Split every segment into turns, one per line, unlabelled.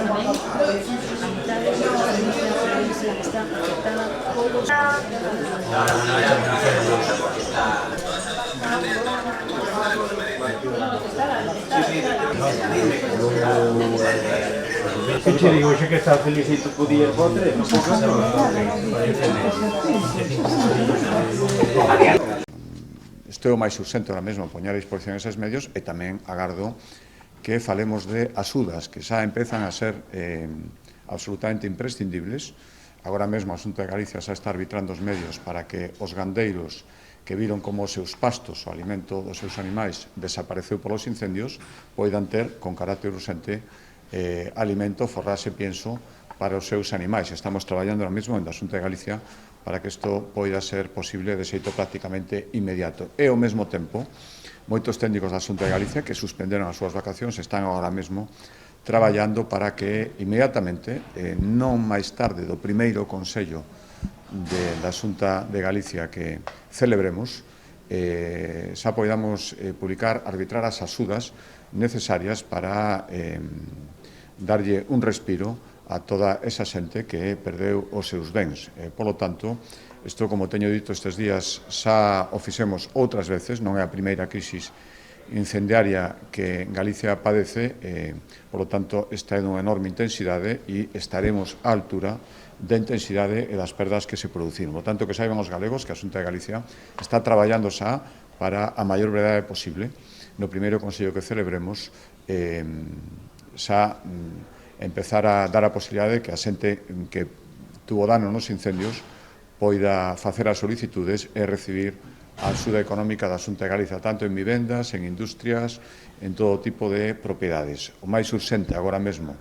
tamén a mitad de a provincia que está afectada.
Que che digo, xa que está felicito po día po tres, non sei
Isto é o máis urxente ahora mesmo, poñer a disposición eses medios e tamén agardo que falemos de axudas que xa empezan a ser absolutamente imprescindibles. Agora mesmo a Xunta de Galicia xa está arbitrando os medios para que os gandeiros que viron como os seus pastos, o alimento dos seus animais, desapareceu polos incendios, poidan ter, con carácter urxente, alimento, forraxe, pienso, para os seus animais. Estamos traballando ahora mesmo en a Xunta de Galicia para que isto poida ser posible de xeito prácticamente inmediato. E ao mesmo tempo, moitos técnicos da Xunta de Galicia que suspenderon as súas vacacións están agora mesmo traballando para que inmediatamente, non máis tarde do primeiro Consello da Xunta de Galicia que celebremos, xa poidamos publicar, arbitrar as axudas necesarias para darlle un respiro a toda esa xente que perdeu os seus bens. Polo tanto, isto, como teño dito estes días, xa o fixemos outras veces, non é a primeira crisis incendiaria que Galicia padece, polo tanto, está en unha enorme intensidade e estaremos á altura da intensidade e das perdas que se produciron. Por tanto, que saiban os galegos que a Xunta de Galicia está traballando xa para a maior brevidade posible no primeiro Consello que celebremos xa empezar a dar a posibilidade que a xente que tuvo dano nos incendios poida facer as solicitudes e recibir a axuda económica da Xunta de Galicia, tanto en vivendas, en industrias, en todo tipo de propiedades. O máis urxente agora mesmo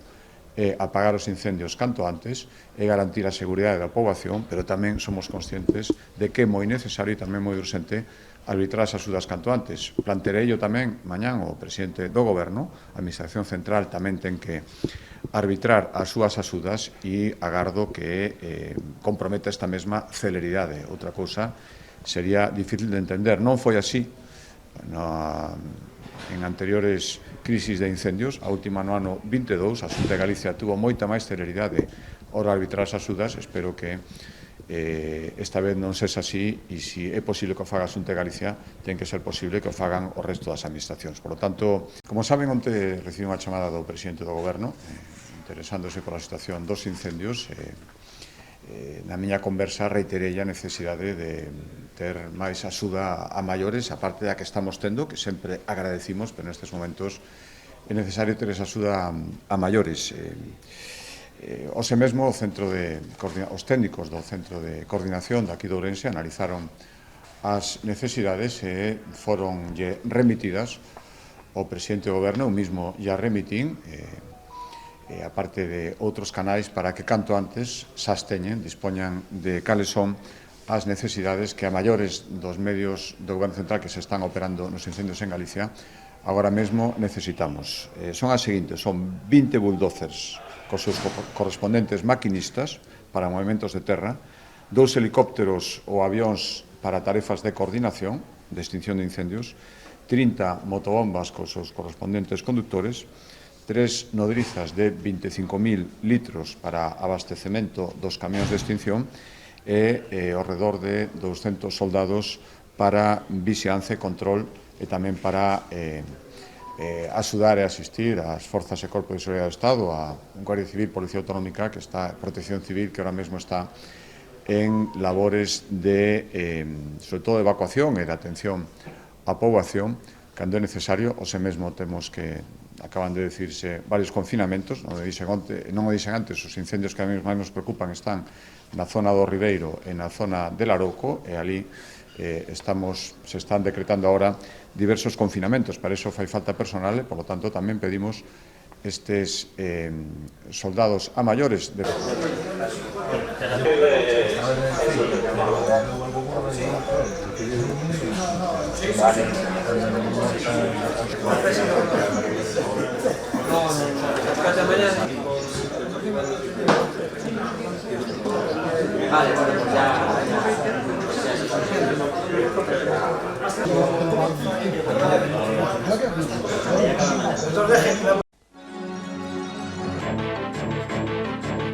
é apagar os incendios canto antes e garantir a seguridade da poboación, pero tamén somos conscientes de que é moi necesario e tamén moi urxente arbitrar as axudas canto antes. Plantearei yo tamén mañán o presidente do Goberno, a Administración Central tamén ten que arbitrar as súas axudas e agardo que comprometa esta mesma celeridade. Outra cousa sería difícil de entender. Non foi así en anteriores crisis de incendios. A última no ano 22, a Xunta de Galicia tuvo moita máis celeridade ao arbitrar as axudas. Espero que esta vez non sexa así e se é posible que o faga a Xunta de Galicia, ten que ser posible que o fagan o resto das administracións. Por lo tanto, como saben, onte recibi unha chamada do presidente do Goberno interesándose pola situación dos incendios. Na miña conversa reiterei a necesidade de ter máis axuda a maiores, a parte da que estamos tendo, que sempre agradecimos, pero nestes momentos é necesario ter esa axuda a maiores. Ose mesmo os técnicos do Centro de Coordinación daqui de Ourense analizaron as necesidades e foron remitidas ao presidente do Goberno. Eu mismo ya remitín, a parte de outros canais, para que canto antes xa dispoñan de cales son as necesidades que a maiores dos medios do Goberno Central que se están operando nos incendios en Galicia agora mesmo necesitamos. Son as seguintes: son 20 bulldozers cos seus correspondentes maquinistas para movimentos de terra, 2 helicópteros ou avións para tarefas de coordinación, de extinción de incendios, 30 motobombas cos seus correspondentes conductores, 3 nodrizas de 25.000 litros para abastecemento dos camións de extinción e ao redor de 200 soldados para vixilancia e control e tamén para axudar e asistir ás forzas e corpos de seguridade do Estado, a Guardia Civil, Policía Autonómica, que está Protección Civil, que ahora mesmo está en labores de, sobre todo, de evacuación e de atención á poboación, cando é necesario. Ose mesmo temos que acaban de decirse varios confinamentos, non o dixen antes, os incendios que a mí máis nos preocupan están na zona do Ribeiro e na zona de Larouco, e ali se están decretando ahora diversos confinamentos. Para iso fai falta personal e, por lo tanto, tamén pedimos estes soldados a maiores de...
Vale, bueno, pues ya...
Gracias.